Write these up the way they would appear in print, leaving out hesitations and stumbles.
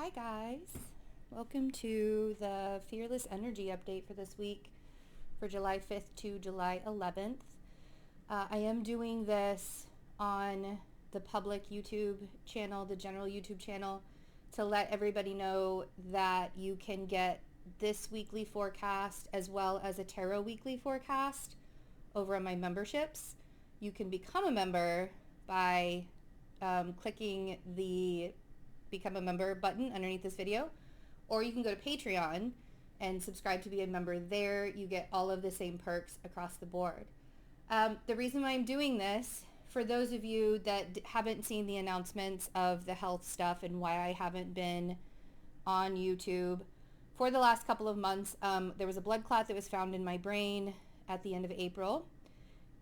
Hi guys, welcome to the Fearless Energy update for this week for July 5th to July 11th. I am doing this on the public YouTube channel, the general YouTube channel, to let everybody know that you can get this weekly forecast as well as a tarot weekly forecast over on my memberships. You can become a member by clicking the become a member button underneath this video, or you can go to Patreon and subscribe to be a member there. You get all of the same perks across the board. The reason why I'm doing this, for those of you that haven't seen the announcements of the health stuff and why I haven't been on YouTube for the last couple of months, there was a blood clot that was found in my brain at the end of April.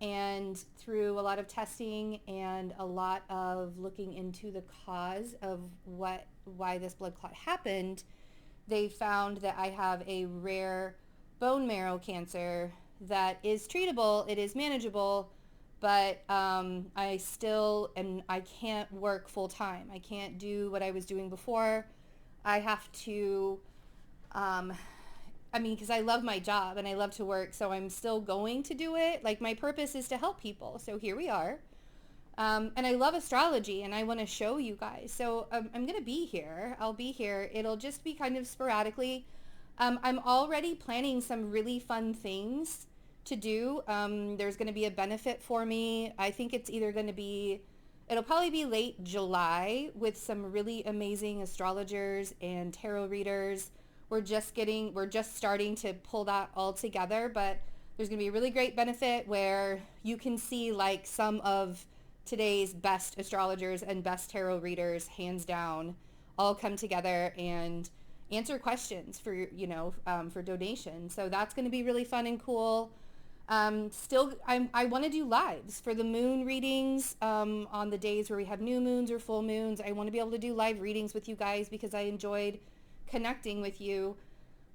And through a lot of testing and a lot of looking into the cause of why this blood clot happened, they found that I have a rare bone marrow cancer that is treatable. It is manageable, but I can't work full time. I can't do what I was doing before. I have to because I love my job and I love to work, so I'm still going to do it. Like, my purpose is to help people, so here we are. And I love astrology and I want to show you guys. So I'm going to be here. I'll be here. It'll just be kind of sporadically. I'm already planning some really fun things to do. There's going to be a benefit for me. I think it'll probably be late July with some really amazing astrologers and tarot readers. We're just starting to pull that all together, but there's going to be a really great benefit where you can see like some of today's best astrologers and best tarot readers, hands down, all come together and answer questions for donation. So that's going to be really fun and cool. I want to do lives for the moon readings on the days where we have new moons or full moons. I want to be able to do live readings with you guys because I enjoyed connecting with you,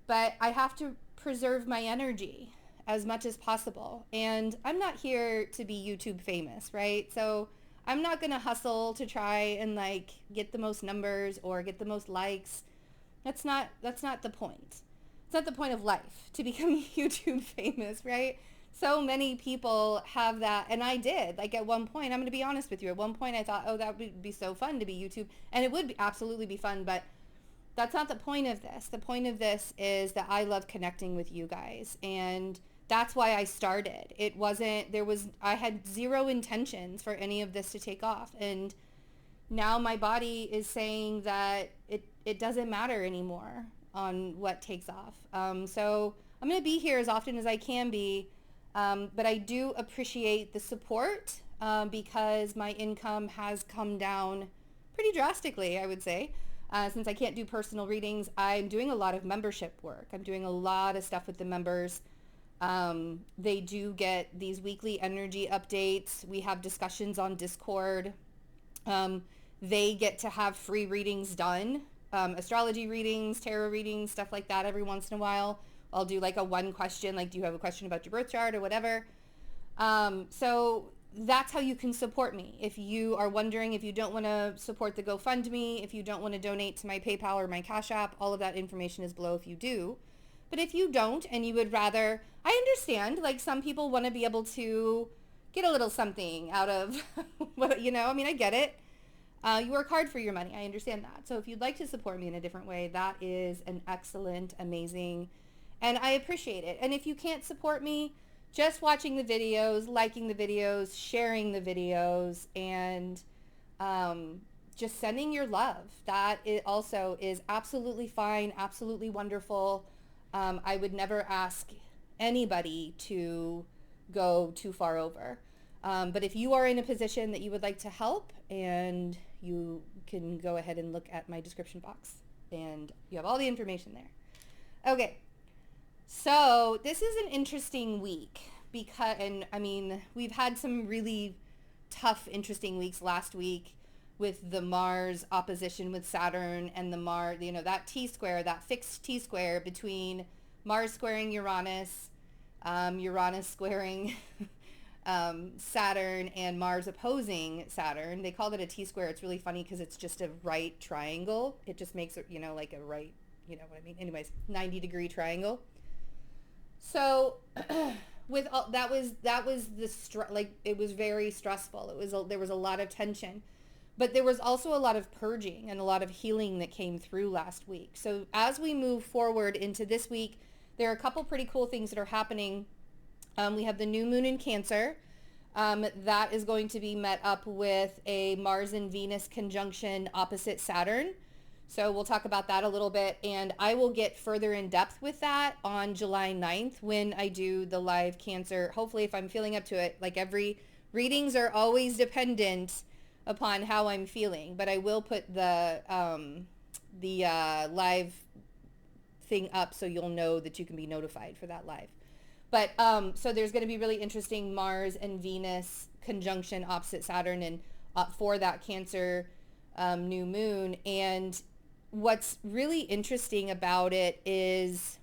but I have to preserve my energy as much as possible. And I'm not here to be YouTube famous, right? So I'm not going to hustle to try and like get the most numbers or get the most likes. That's not the point. It's not the point of life to become YouTube famous, right? So many people have that, and I did. Like, at one point, I'm going to be honest with you, at one point I thought, oh, that would be so fun to be YouTube, and it would absolutely be fun, but that's not the point of this. The point of this is that I love connecting with you guys, and that's why I started. I had zero intentions for any of this to take off, and now my body is saying that it doesn't matter anymore on what takes off. So I'm going to be here as often as I can be, but I do appreciate the support because my income has come down pretty drastically, I would say. Since I can't do personal readings, I'm doing a lot of membership work. I'm doing a lot of stuff with the members. They do get these weekly energy updates. We have discussions on Discord. They get to have free readings done, astrology readings, tarot readings, stuff like that every once in a while. I'll do like a one question, like, do you have a question about your birth chart or whatever? So that's how you can support me. If you are wondering, if you don't want to support the GoFundMe, if you don't want to donate to my PayPal or my Cash App, all of that information is below if you do. But if you don't and you would rather, I understand, like, some people want to be able to get a little something out of what, I get it. You work hard for your money. I understand that. So if you'd like to support me in a different way, that is an excellent, amazing, and I appreciate it. And if you can't support me, just watching the videos, liking the videos, sharing the videos, and just sending your love. That it also is absolutely fine, absolutely wonderful. I would never ask anybody to go too far over. But if you are in a position that you would like to help, and you can go ahead and look at my description box, and you have all the information there. Okay. So this is an interesting week because, we've had some really tough, interesting weeks last week with the Mars opposition with Saturn and the Mars, that T-square, that fixed T-square between Mars squaring Uranus, Uranus squaring Saturn and Mars opposing Saturn. They called it a T-square. It's really funny because it's just a right triangle. It just makes it, like a right, you know what I mean? Anyways, 90-degree triangle. So with all that was like it was very stressful. There was a lot of tension. But there was also a lot of purging and a lot of healing that came through last week. So as we move forward into this week, there are a couple pretty cool things that are happening. We have the new moon in Cancer. That is going to be met up with a Mars and Venus conjunction opposite Saturn. So we'll talk about that a little bit. And I will get further in depth with that on July 9th when I do the live Cancer. Hopefully, if I'm feeling up to it, like readings are always dependent upon how I'm feeling, but I will put the live thing up so you'll know that you can be notified for that live. But so there's going to be really interesting Mars and Venus conjunction opposite Saturn and for that Cancer new moon. And what's really interesting about it is,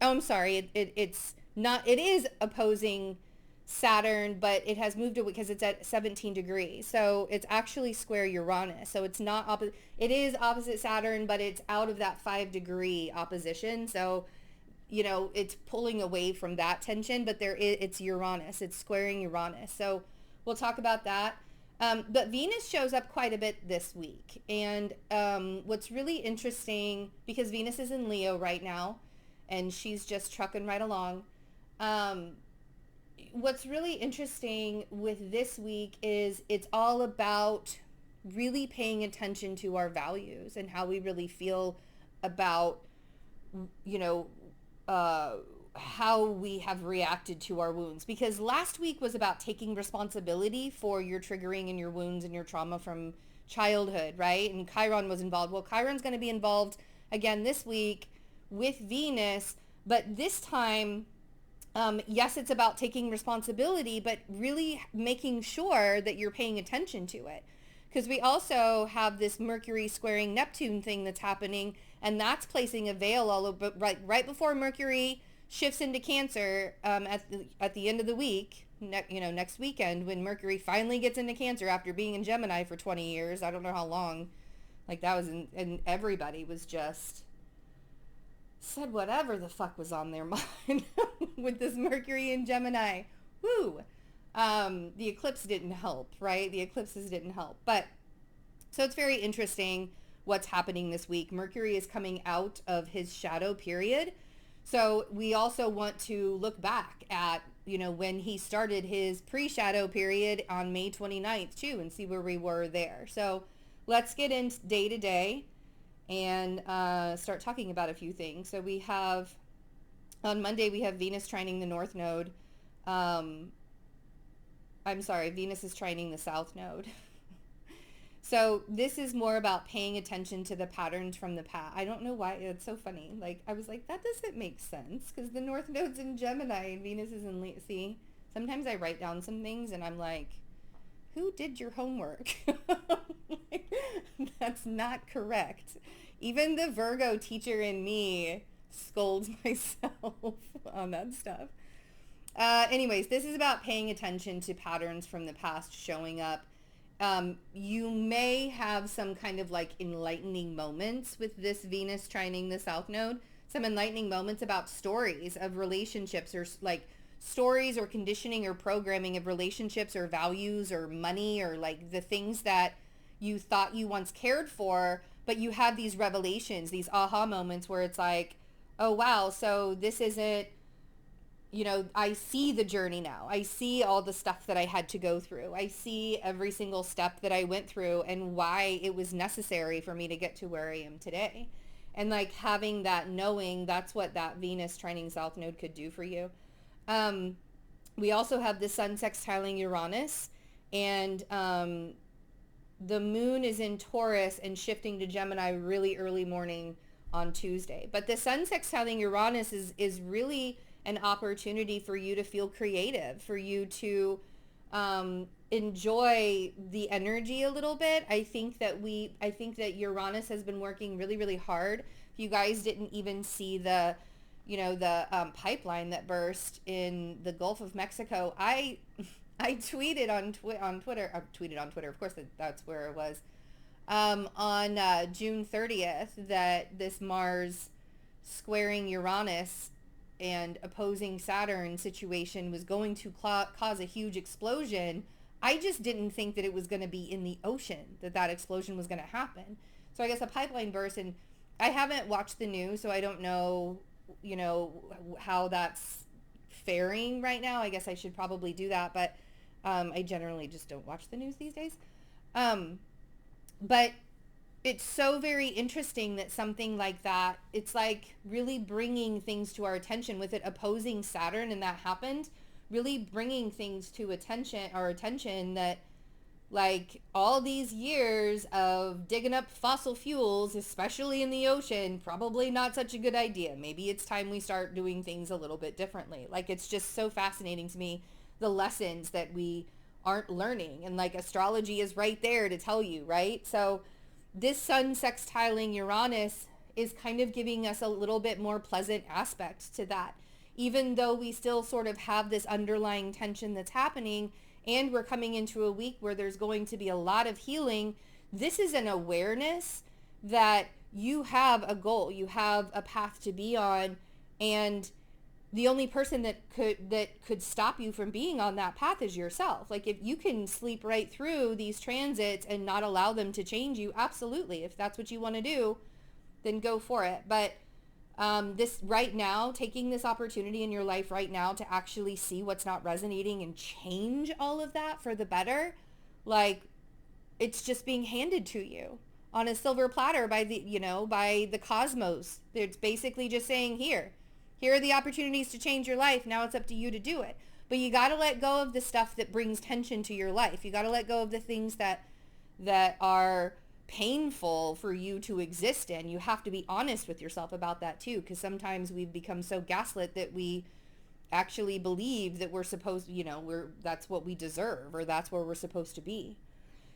it's not, it is opposing Saturn, but it has moved away because it's at 17 degrees. So it's actually square Uranus. So it's not opposite. It is opposite Saturn, but it's out of that 5-degree opposition. So, it's pulling away from that tension, but it's Uranus. It's squaring Uranus. So we'll talk about that. But Venus shows up quite a bit this week. And what's really interesting, because Venus is in Leo right now, and she's just trucking right along. What's really interesting with this week is it's all about really paying attention to our values and how we really feel about, how we have reacted to our wounds. Because last week was about taking responsibility for your triggering and your wounds and your trauma from childhood, right? And Chiron was involved. Well, Chiron's going to be involved again this week with Venus, but this time, yes, it's about taking responsibility, but really making sure that you're paying attention to it. Because we also have this Mercury squaring Neptune thing that's happening, and that's placing a veil all over, right before Mercury shifts into Cancer at the end of the week, next weekend, when Mercury finally gets into Cancer after being in Gemini for 20 years. I don't know how long. Like that was, and everybody was just said whatever the fuck was on their mind with this Mercury in Gemini. Woo! The eclipse didn't help, right? The eclipses didn't help. But, so it's very interesting what's happening this week. Mercury is coming out of his shadow period. So we also want to look back at, when he started his pre-shadow period on May 29th too, and see where we were there. So let's get into day to day and start talking about a few things. So we have, on Monday, we have Venus trining the North Node. Venus is trining the South Node. So this is more about paying attention to the patterns from the past. I don't know why. It's so funny. Like, I was like, that doesn't make sense because the North Node's in Gemini and Venus is in Leo. See, sometimes I write down some things and I'm like, who did your homework? That's not correct. Even the Virgo teacher in me scolds myself on that stuff. Anyways, this is about paying attention to patterns from the past showing up. You may have some kind of like enlightening moments with this Venus trining the South Node. Some enlightening moments about stories of relationships, or like stories or conditioning or programming of relationships or values or money, or like the things that you thought you once cared for, but you had these revelations, these aha moments where it's like, oh wow, so this isn't, I see the journey now. I see all the stuff that I had to go through. I see every single step that I went through and why it was necessary for me to get to where I am today. And like having that knowing, that's what that Venus trining South Node could do for you. We also have the Sun sextiling Uranus, and the moon is in Taurus and shifting to Gemini really early morning on Tuesday. But the Sun sextiling Uranus is really an opportunity for you to feel creative, for you to enjoy the energy a little bit. I think that Uranus has been working really, really hard. If you guys didn't even see the pipeline that burst in the Gulf of Mexico, I I tweeted on Twitter. I tweeted on Twitter. Of course, that's where it was. On June 30th, that this Mars squaring Uranus and opposing Saturn situation was going to cause a huge explosion. I just didn't think that it was going to be in the ocean, that explosion was going to happen. So I guess a pipeline burst, and I haven't watched the news, so I don't know, how that's faring right now. I guess I should probably do that, but I generally just don't watch the news these days. But it's so very interesting that something like that, it's like really bringing things to our attention with it opposing Saturn, and that happened, really bringing things to our attention that, like, all these years of digging up fossil fuels, especially in the ocean, probably not such a good idea. Maybe it's time we start doing things a little bit differently. Like, it's just so fascinating to me, the lessons that we aren't learning. And like, astrology is right there to tell you, right? So this sun sextiling Uranus is kind of giving us a little bit more pleasant aspect to that. Even though we still sort of have this underlying tension that's happening, and we're coming into a week where there's going to be a lot of healing, this is an awareness that you have a goal, you have a path to be on, and the only person that could stop you from being on that path is yourself. Like, if you can sleep right through these transits and not allow them to change you, absolutely. If that's what you want to do, then go for it. But this right now, taking this opportunity in your life right now to actually see what's not resonating and change all of that for the better, like, it's just being handed to you on a silver platter by the cosmos. It's basically just saying, here are the opportunities to change your life. Now it's up to you to do it. But you got to let go of the stuff that brings tension to your life. You got to let go of the things that are painful for you to exist in. You have to be honest with yourself about that too, because sometimes we've become so gaslit that we actually believe that we're supposed, that's what we deserve, or that's where we're supposed to be.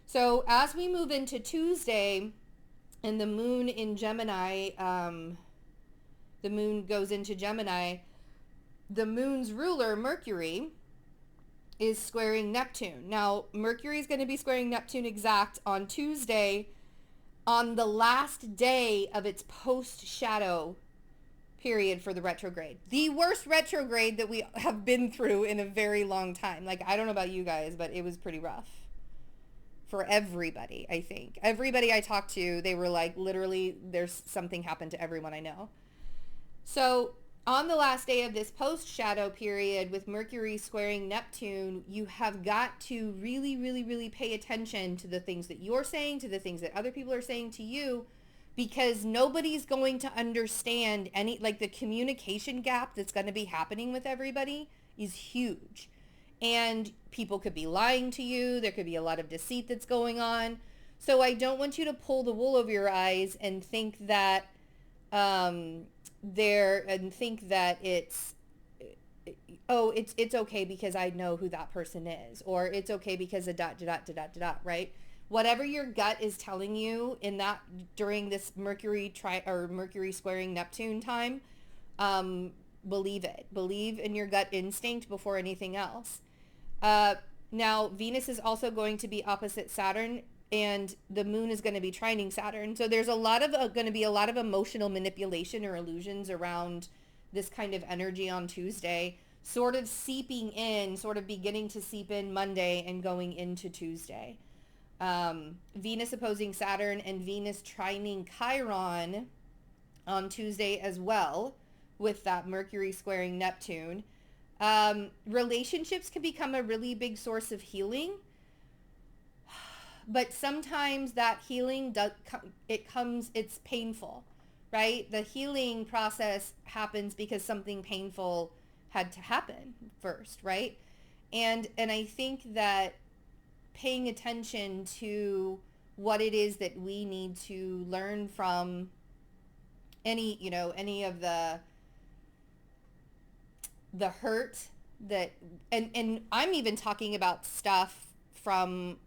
So as we move into Tuesday and the moon in Gemini, the moon goes into Gemini, the moon's ruler, Mercury, is squaring Neptune. Now, Mercury is going to be squaring Neptune exact on Tuesday, on the last day of its post-shadow period for the retrograde. The worst retrograde that we have been through in a very long time. Like, I don't know about you guys, but it was pretty rough for everybody, I think. Everybody I talked to, they were like, literally, there's something happened to everyone I know. So on the last day of this post-shadow period with Mercury squaring Neptune, you have got to really, really, really pay attention to the things that you're saying, to the things that other people are saying to you, because nobody's going to understand the communication gap that's going to be happening with everybody is huge. And people could be lying to you. There could be a lot of deceit that's going on. So I don't want you to pull the wool over your eyes and think that it's okay because I know who that person is, or it's okay because of ... right? Whatever your gut is telling you in that during this Mercury squaring Neptune time, believe it. Believe in your gut instinct before anything else. Now Venus is also going to be opposite Saturn, and the moon is going to be trining Saturn. So there's going to be a lot of emotional manipulation or illusions around this kind of energy on Tuesday, sort of seeping in, sort of beginning to seep in Monday and going into Tuesday. Venus opposing Saturn and Venus trining Chiron on Tuesday as well, with that Mercury squaring Neptune. Relationships can become a really big source of healing. But sometimes that healing it's painful, right? The healing process happens because something painful had to happen first, right? And I think that paying attention to what it is that we need to learn from any of the hurt that, and I'm even talking about stuff from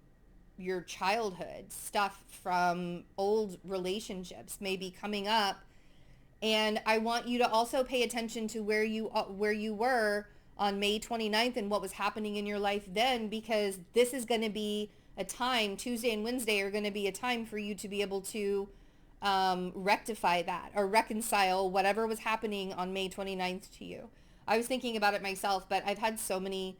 your childhood, stuff from old relationships maybe coming up. And I want you to also pay attention to where you were on May 29th and what was happening in your life then, because this is going to be a time, Tuesday and Wednesday are going to be a time for you to be able to rectify that or reconcile whatever was happening on May 29th to you. I was thinking about it myself, but I've had so many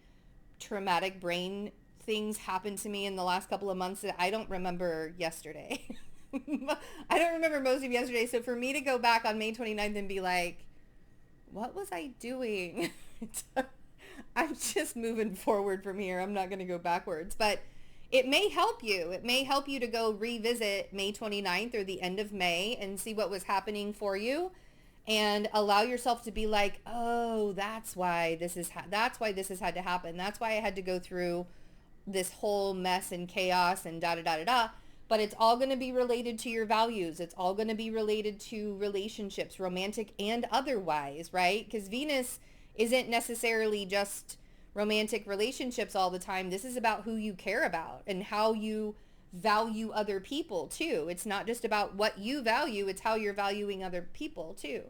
traumatic brain things happen to me in the last couple of months that I don't remember yesterday. I don't remember most of yesterday. So for me to go back on May 29th and be like, what was I doing? I'm just moving forward from here. I'm not going to go backwards, but it may help you. It may help you to go revisit May 29th or the end of May and see what was happening for you and allow yourself to be like, oh, that's why this has had to happen. That's why I had to go through this whole mess and chaos and da da da da da. But it's all going to be related to your values. It's all going to be related to relationships, romantic and otherwise, right? Because Venus isn't necessarily just romantic relationships all the time. This is about who you care about and how you value other people too. It's not just about what you value, it's how you're valuing other people too.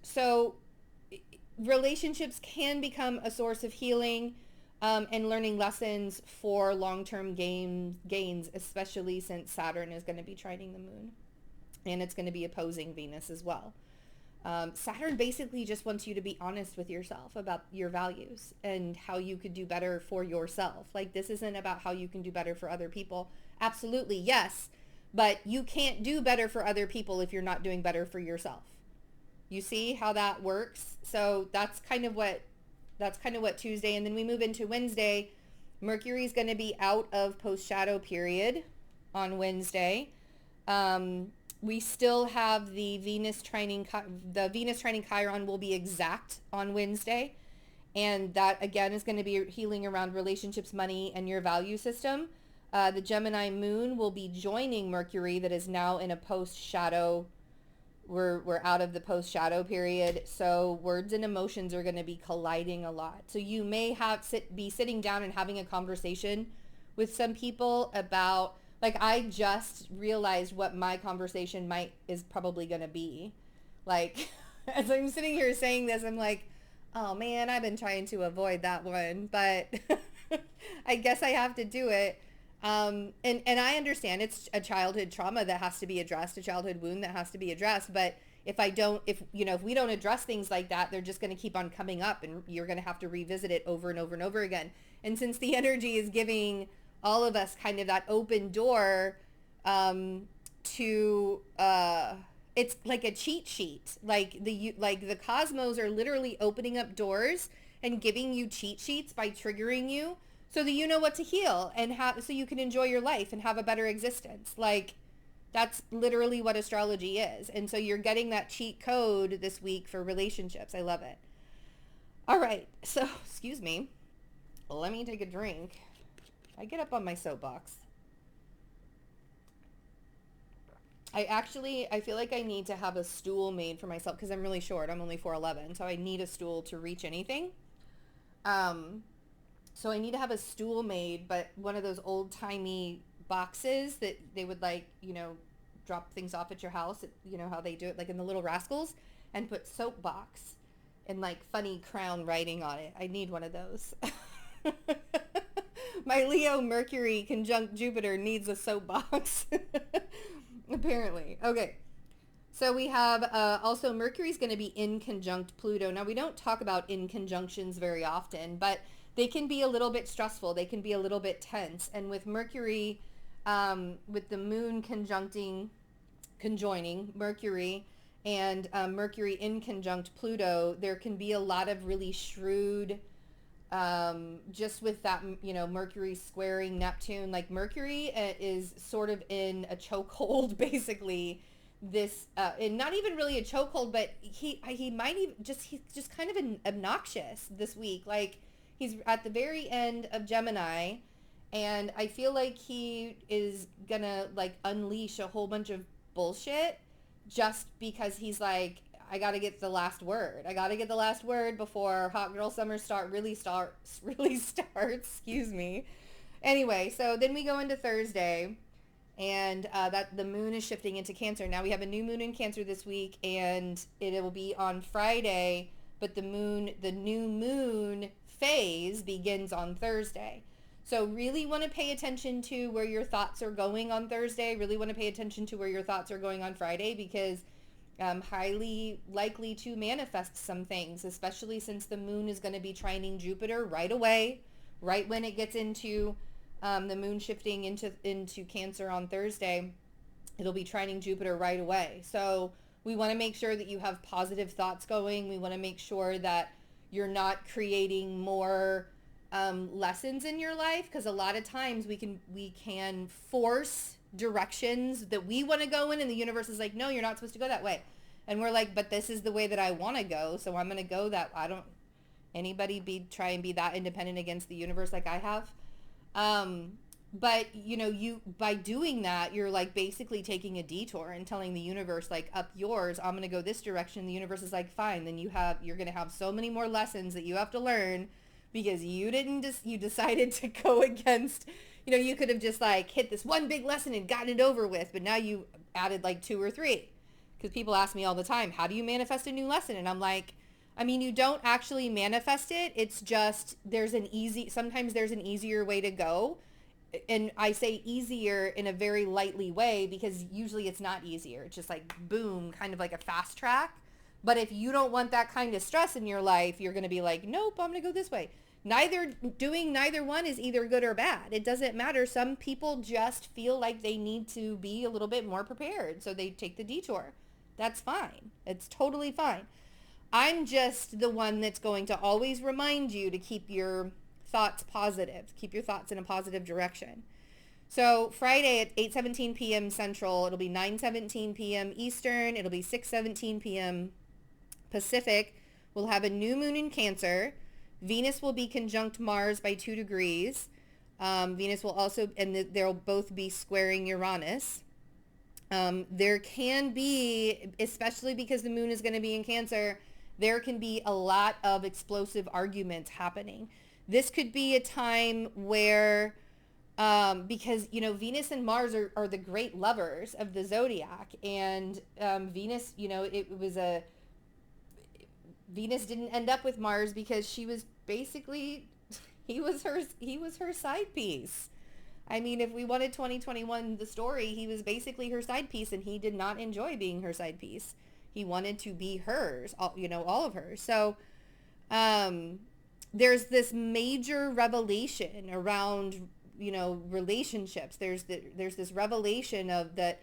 So relationships can become a source of healing and learning lessons for long-term gains, especially since Saturn is going to be trining the moon and it's going to be opposing Venus as well. Saturn basically just wants you to be honest with yourself about your values and how you could do better for yourself. Like, this isn't about how you can do better for other people. Absolutely, yes, but you can't do better for other people if you're not doing better for yourself. You see how that works? So that's kind of what Tuesday, and then we move into Wednesday. Mercury's going to be out of post-shadow period on Wednesday. We still have the Venus trining Chiron will be exact on Wednesday. And that, again, is going to be healing around relationships, money, and your value system. The Gemini moon will be joining Mercury that is now in a post-shadow. We're out of the post-shadow period. So words and emotions are going to be colliding a lot. So you may be sitting down and having a conversation with some people about, like, I just realized what my conversation is probably going to be. Like, as I'm sitting here saying this, I'm like, oh man, I've been trying to avoid that one, but I guess I have to do it. And I understand it's a childhood trauma that has to be addressed, a childhood wound that has to be addressed. But if we don't address things like that, they're just going to keep on coming up and you're going to have to revisit it over and over and over again. And since the energy is giving all of us kind of that open door to it's like a cheat sheet. Like the cosmos are literally opening up doors and giving you cheat sheets by triggering you so that you know what to heal and so you can enjoy your life and have a better existence. Like, that's literally what astrology is. And so you're getting that cheat code this week for relationships. I love it. All right. So, excuse me. Let me take a drink. I get up on my soapbox. I feel like I need to have a stool made for myself because I'm really short. I'm only 4'11", so I need a stool to reach anything. So I need to have a stool made, but one of those old-timey boxes that they would, like, drop things off at your house. You know how they do it, like in the Little Rascals, and put soapbox and, like, funny crown writing on it. I need one of those. My Leo Mercury conjunct Jupiter needs a soapbox. Apparently. Okay. So we have also Mercury's going to be in conjunct Pluto. Now, we don't talk about in conjunctions very often, but they can be a little bit stressful. They can be a little bit tense. And with Mercury, with the moon conjoining Mercury and Mercury in conjunct Pluto, there can be a lot of really shrewd, just with that, Mercury squaring Neptune. Like, Mercury is sort of in a chokehold, basically. And not even really a chokehold, but he's just kind of obnoxious this week. Like, he's at the very end of Gemini, and I feel like he is gonna, like, unleash a whole bunch of bullshit just because he's like, I gotta get the last word. I gotta get the last word before Hot Girl Summer really starts. Excuse me. Anyway, so then we go into Thursday, and that the moon is shifting into Cancer. Now we have a new moon in Cancer this week, and it will be on Friday. but the new moon phase begins on Thursday. So really want to pay attention to where your thoughts are going on Thursday. Really want to pay attention to where your thoughts are going on Friday, because highly likely to manifest some things, especially since the moon is going to be trining Jupiter right away, right when it gets into the moon shifting into Cancer on Thursday. It'll be trining Jupiter right away. So we want to make sure that you have positive thoughts going. We want to make sure that you're not creating more lessons in your life, because a lot of times we can force directions that we want to go in, and the universe is like, no, you're not supposed to go that way. And we're like, but this is the way that I want to go, so I'm going to go that. I don't try and be that independent against the universe like I have. But you by doing that, you're like basically taking a detour and telling the universe, like, up yours, I'm going to go this direction. The universe is like, fine, then you're going to have so many more lessons that you have to learn, because you decided to go against, you could have just like hit this one big lesson and gotten it over with, but now you added like 2 or 3. Because people ask me all the time, how do you manifest a new lesson? And I'm like, you don't actually manifest it. It's just sometimes there's an easier way to go. And I say easier in a very lightly way, because usually it's not easier. It's just like, boom, kind of like a fast track. But if you don't want that kind of stress in your life, you're going to be like, nope, I'm going to go this way. Doing neither one is either good or bad. It doesn't matter. Some people just feel like they need to be a little bit more prepared, so they take the detour. That's fine. It's totally fine. I'm just the one that's going to always remind you to keep your thoughts positive. Keep your thoughts in a positive direction. So Friday at 8:17 p.m. Central, it'll be 9:17 p.m. Eastern, it'll be 6:17 p.m. Pacific. We'll have a new moon in Cancer. Venus will be conjunct Mars by 2 degrees. Venus will also, and they'll both be squaring Uranus. There can be, especially because the moon is going to be in Cancer, there can be a lot of explosive arguments happening. This could be a time where, because, Venus and Mars are the great lovers of the zodiac, and Venus, Venus didn't end up with Mars because she was basically, he was her side piece. If we wanted 2021 the story, he was basically her side piece, and he did not enjoy being her side piece. He wanted to be hers, all of hers. So there's this major revelation around, relationships. There's this revelation of that,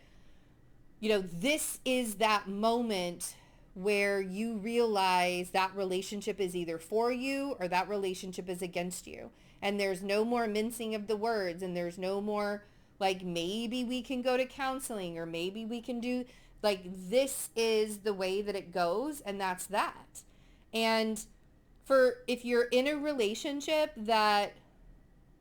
this is that moment where you realize that relationship is either for you or that relationship is against you. And there's no more mincing of the words, and there's no more like, maybe we can go to counseling, or maybe we can do, like, this is the way that it goes, and that's that. And if you're in a relationship that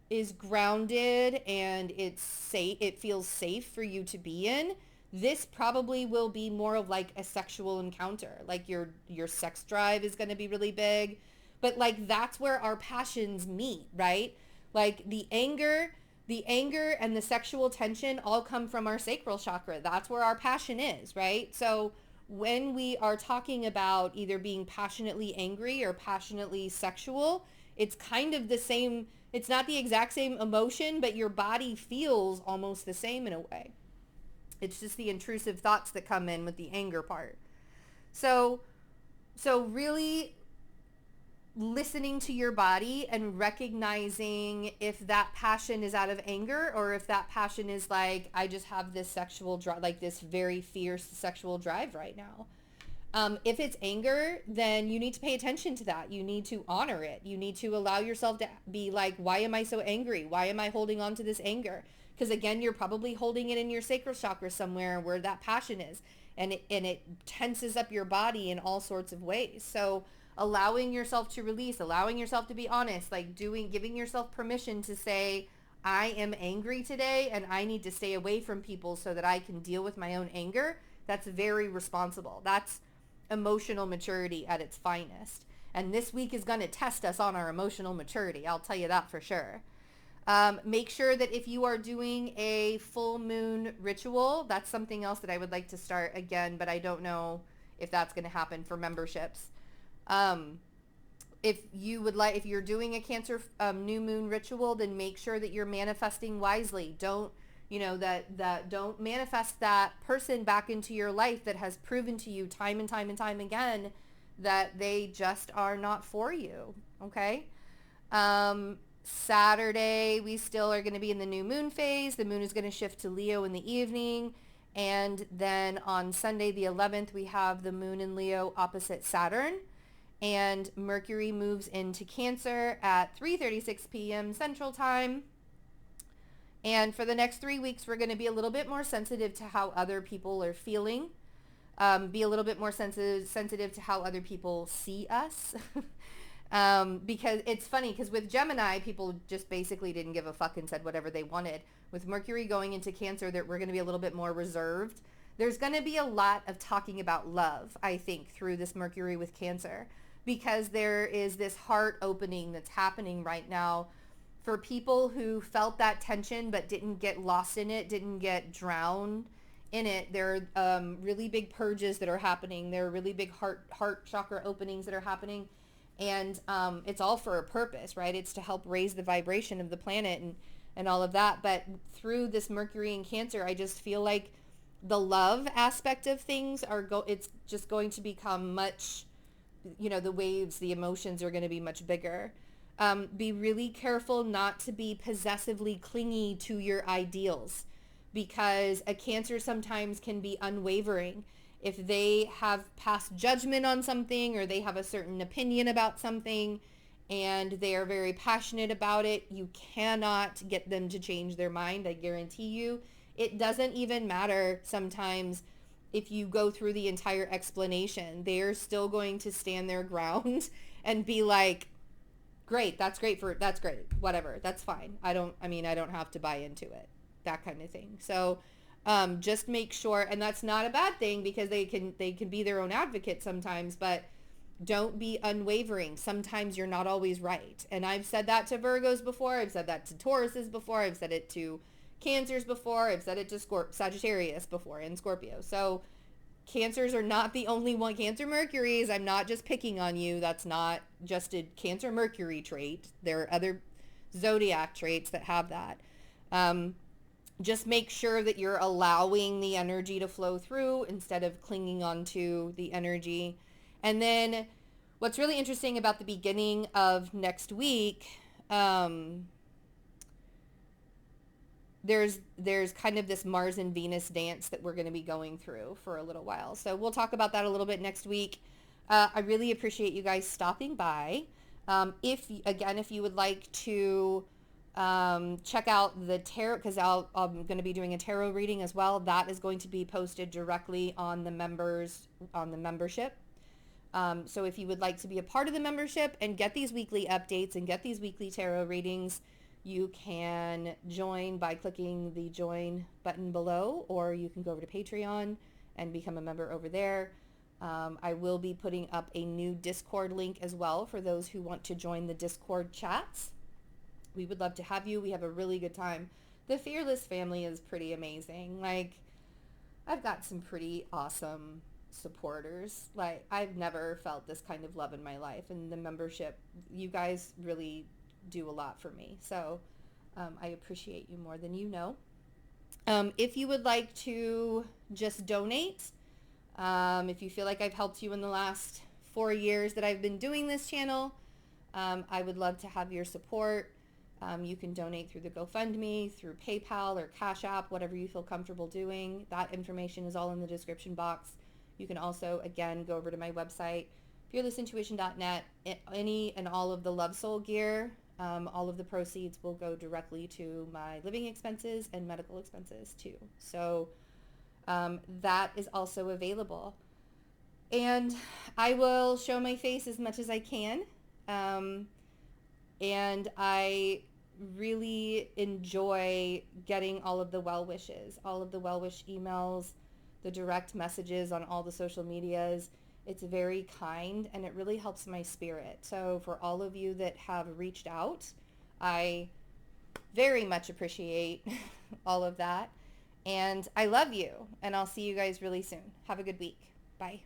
is grounded and it's safe, it feels safe for you to be in, this probably will be more of like a sexual encounter. Like your sex drive is going to be really big, but like that's where our passions meet, right? Like the anger and the sexual tension all come from our sacral chakra. That's where our passion is, right? So when we are talking about either being passionately angry or passionately sexual, it's kind of the same. It's not the exact same emotion, but your body feels almost the same in a way. It's just the intrusive thoughts that come in with the anger part. So really listening to your body and recognizing if that passion is out of anger, or if that passion is like, I just have this sexual drive, like this very fierce sexual drive right now. If it's anger, then you need to pay attention to that. You need to honor it. You need to allow yourself to be like, why am I so angry? Why am I holding on to this anger? Because again, you're probably holding it in your sacral chakra somewhere where that passion is, and it tenses up your body in all sorts of ways. So allowing yourself to release, allowing yourself to be honest, like giving yourself permission to say, I am angry today and I need to stay away from people so that I can deal with my own anger. That's very responsible. That's emotional maturity at its finest. And this week is going to test us on our emotional maturity. I'll tell you that for sure. Make sure that if you are doing a full moon ritual, that's something else that I would like to start again, but I don't know if that's going to happen for memberships. If you would like, if you're doing a Cancer new moon ritual, then make sure that you're manifesting wisely. Don't, don't manifest that person back into your life that has proven to you time and time and time again that they just are not for you. Okay. Saturday, we still are going to be in the new moon phase. The moon is going to shift to Leo in the evening. And then on Sunday, the 11th, we have the moon in Leo opposite Saturn. And Mercury moves into Cancer at 3:36 p.m. Central Time. And for the next 3 weeks, we're going to be a little bit more sensitive to how other people are feeling. Be a little bit more sensitive to how other people see us. Because it's funny, because with Gemini, people just basically didn't give a fuck and said whatever they wanted. With Mercury going into Cancer, that we're going to be a little bit more reserved. There's going to be a lot of talking about love, I think, through this Mercury with Cancer, because there is this heart opening that's happening right now for people who felt that tension but didn't get lost in it, didn't get drowned in it. There are really big purges that are happening. There are really big heart chakra openings that are happening. And it's all for a purpose, right? It's to help raise the vibration of the planet and all of that. But through this Mercury in Cancer, I just feel like the love aspect of things it's just going to become much, the waves, the emotions are going to be much bigger. Be really careful not to be possessively clingy to your ideals, because a Cancer sometimes can be unwavering. If they have passed judgment on something, or they have a certain opinion about something and they are very passionate about it, you cannot get them to change their mind. I guarantee you. It doesn't even matter sometimes if you go through the entire explanation. They're still going to stand their ground and be like, great, that's great, whatever, that's fine. I don't have to buy into it, that kind of thing. So just make sure, and that's not a bad thing, because they can be their own advocate sometimes, but don't be unwavering. Sometimes you're not always right. And I've said that to Virgos before. I've said that to Tauruses before. I've said it to Cancers before. I've said it to Sagittarius before, and Scorpio. So Cancers are not the only one. Cancer Mercuries, I'm not just picking on you. That's not just a Cancer Mercury trait. There are other zodiac traits that have that. Just make sure that you're allowing the energy to flow through instead of clinging onto the energy. And then what's really interesting about the beginning of next week, there's kind of this Mars and Venus dance that we're going to be going through for a little while. So we'll talk about that a little bit next week. I really appreciate you guys stopping by. If you would like to check out the tarot, because I'm going to be doing a tarot reading as well. That is going to be posted directly on the membership. So if you would like to be a part of the membership and get these weekly updates and get these weekly tarot readings, you can join by clicking the join button below, or you can go over to Patreon and become a member over there. I will be putting up a new Discord link as well for those who want to join the Discord chats. We would love to have you. We have a really good time. The Fearless family is pretty amazing. Like, I've got some pretty awesome supporters. Like, I've never felt this kind of love in my life, and the membership, you guys really do a lot for me. So I appreciate you more than you know. If you would like to just donate, if you feel like I've helped you in the last 4 years that I've been doing this channel, I would love to have your support. You can donate through the GoFundMe, through PayPal or Cash App, whatever you feel comfortable doing. That information is all in the description box. You can also, again, go over to my website, fearlessintuition.net. Any and all of the Love Soul gear, all of the proceeds will go directly to my living expenses and medical expenses too. So that is also available. And I will show my face as much as I can. And I really enjoy getting all of the well wishes, all of the well wish emails, the direct messages on all the social medias. It's very kind, and it really helps my spirit. So for all of you that have reached out, I very much appreciate all of that. And I love you, and I'll see you guys really soon. Have a good week. Bye.